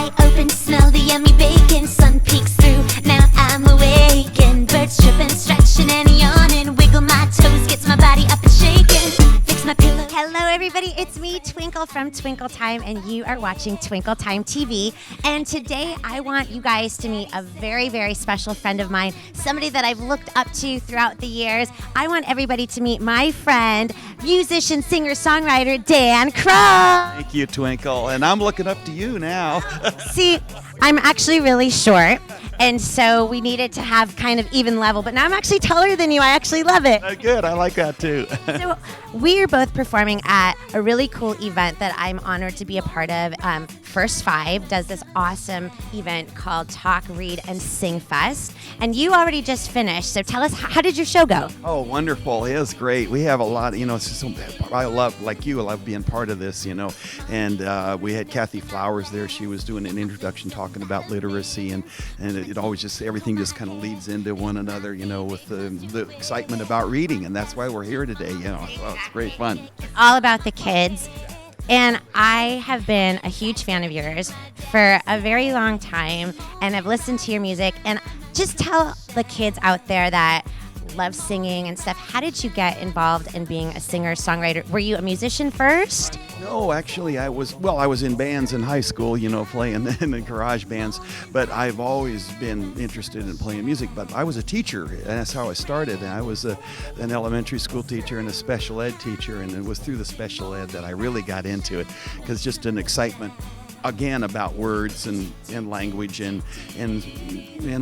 eye open, smell the yummy bacon. Sun peeks through, now I'm awake. And birds chirping, stretching and yawning. Wiggle my toes, gets my body up and shaking. Fix my pillow. Hello everybody, it's me, Twinkle from Twinkle Time, and you are watching Twinkle Time TV. And today I want you guys to meet a very, very special friend of mine, somebody that I've looked up to throughout the years. I want everybody to meet my friend, musician, singer, songwriter, Dan Crow. Thank you, Twinkle, and I'm looking up to you now. See, I'm actually really short, and so we needed to have kind of even level, but now I'm actually taller than you. I actually love it. Good, I like that too. So we are both performing at a really cool event that I'm honored to be a part of. First Five does this awesome event called Talk, Read, and Sing Fest, and you already just finished, so tell us, how did your show go? Oh, wonderful. It was great. We have a lot, it's just, I love being part of this, and we had Kathy Flowers there. She was doing an introduction talking about literacy, and it always just, everything just kind of leads into one another, with the excitement about reading, and that's why we're here today, So it's great fun. All about the kids. And I have been a huge fan of yours for a very long time, and I've listened to your music. And just tell the kids out there that love singing and stuff, how did you get involved in being a singer-songwriter? Were you a musician first? No, actually, I was in bands in high school, playing in the garage bands, but I've always been interested in playing music. But I was a teacher, and that's how I started. I was an elementary school teacher and a special ed teacher, and it was through the special ed that I really got into it, because just an excitement again about words and language and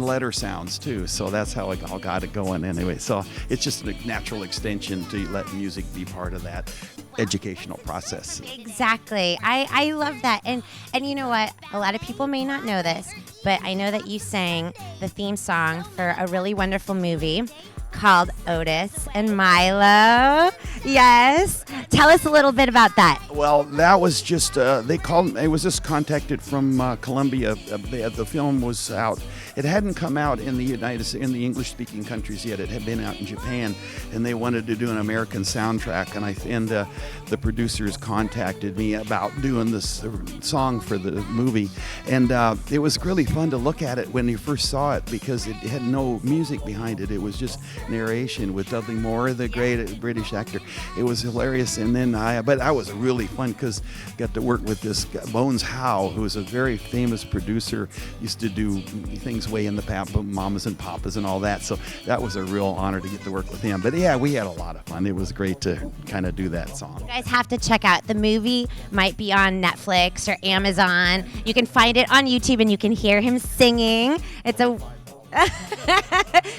letter sounds too. So that's how I all got it going anyway. So it's just a natural extension to let music be part of that educational process. Exactly. I love that. And you know what? A lot of people may not know this, but I know that you sang the theme song for a really wonderful movie called Otis and Milo. Yes. Tell us a little bit about that. Well, that was just, I was just contacted from Columbia. The film was out. It hadn't come out in the in the English-speaking countries yet. It had been out in Japan, and they wanted to do an American soundtrack. And the producers contacted me about doing this song for the movie. And it was really fun to look at it when you first saw it, because it had no music behind it. It was just narration with Dudley Moore, the great British actor. It was hilarious. And then but that was really fun, because I got to work with this guy, Bones Howe, who was a very famous producer, used to do things way in the past, Mamas and Papas and all that. So that was a real honor to get to work with him. But yeah, we had a lot of fun. It was great to kind of do that song. You guys have to check out the movie. Might be on Netflix or Amazon. You can find it on YouTube, and you can hear him singing. It's a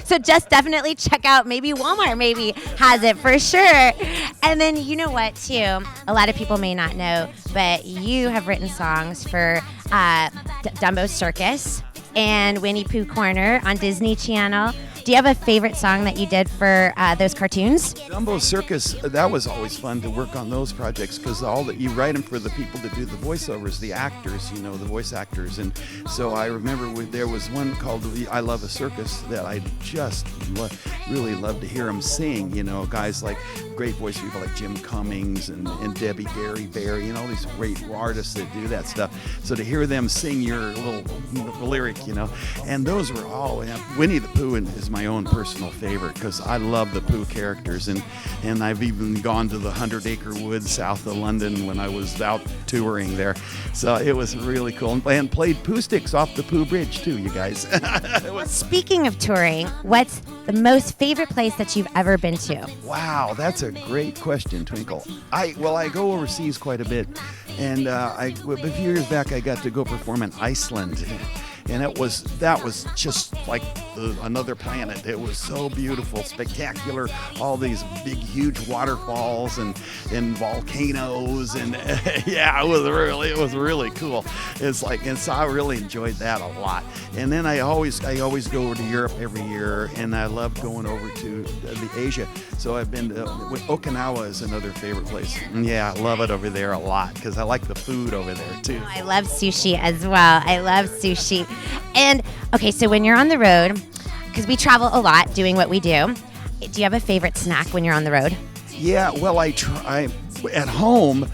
so just definitely check out, maybe Walmart maybe has it for sure. And then you know what too, a lot of people may not know, but you have written songs for Dumbo Circus and Winnie Pooh Corner on Disney Channel. Do you have a favorite song that you did for those cartoons? Dumbo Circus, that was always fun to work on those projects, because you write them for the people that do the voiceovers, the actors, the voice actors. And so I remember there was one called I Love a Circus that I just really loved to hear them sing. Guys like great voice people like Jim Cummings and Debbie Berry, all these great artists that do that stuff. So to hear them sing your little lyric, and those were all, Winnie the Pooh is my own personal favorite, because I love the Pooh characters, and I've even gone to the 100 Acre Woods south of London when I was out touring there. So it was really cool, and played Pooh sticks off the Pooh Bridge too, you guys. Speaking of touring, what's the most favorite place that you've ever been to? Wow, that's a great question, Twinkle. I go overseas quite a bit, and a few years back I got to go perform in Iceland. And that was just like another planet. It was so beautiful, spectacular, all these big, huge waterfalls and volcanoes, and yeah, it was really cool. So I really enjoyed that a lot. And then I always go over to Europe every year, and I love going over to Asia. So I've been to Okinawa is another favorite place. And yeah, I love it over there a lot, because I like the food over there too. I love sushi as well. I love sushi. And okay, so when you're on the road, because we travel a lot doing what we do you have a favorite snack when you're on the road? Yeah, well, I at home,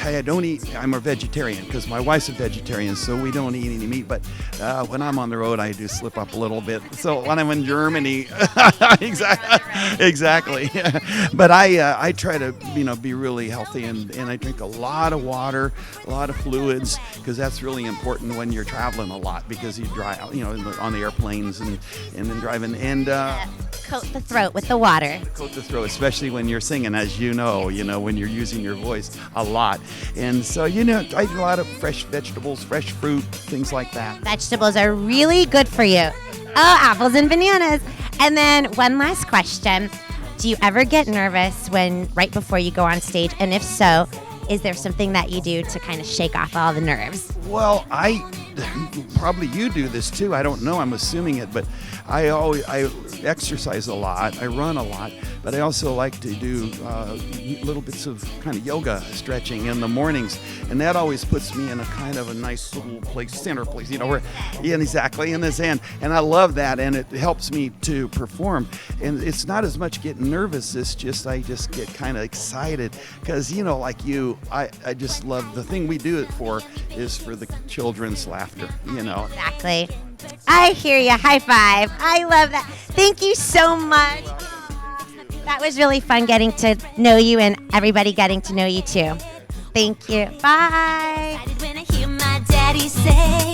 I don't eat. I'm a vegetarian because my wife's a vegetarian, so we don't eat any meat. But when I'm on the road, I do slip up a little bit. So when I'm in Germany, exactly. But I try to be really healthy, and I drink a lot of water, a lot of fluids, because that's really important when you're traveling a lot, because you dry out, on the airplanes and then driving and. Coat the throat with the water. Coat the throat, especially when you're singing, as you know, when you're using your voice a lot. And so, I eat a lot of fresh vegetables, fresh fruit, things like that. Vegetables are really good for you. Oh, apples and bananas. And then one last question. Do you ever get nervous right before you go on stage? And if so, is there something that you do to kind of shake off all the nerves? Well, probably you do this too. I don't know. I'm assuming it, but I exercise a lot. I run a lot, but I also like to do little bits of kind of yoga stretching in the mornings, and that always puts me in a kind of a nice little center place, where, exactly in this end. And I love that, and it helps me to perform. And it's not as much getting nervous. It's just I just get kind of excited because like you, I just love the thing we do it for is for the children's laughter. Exactly. I hear you. High five. I love that. Thank you so much. That was really fun getting to know you and everybody getting to know you too. Thank you. Bye. When I hear my daddy say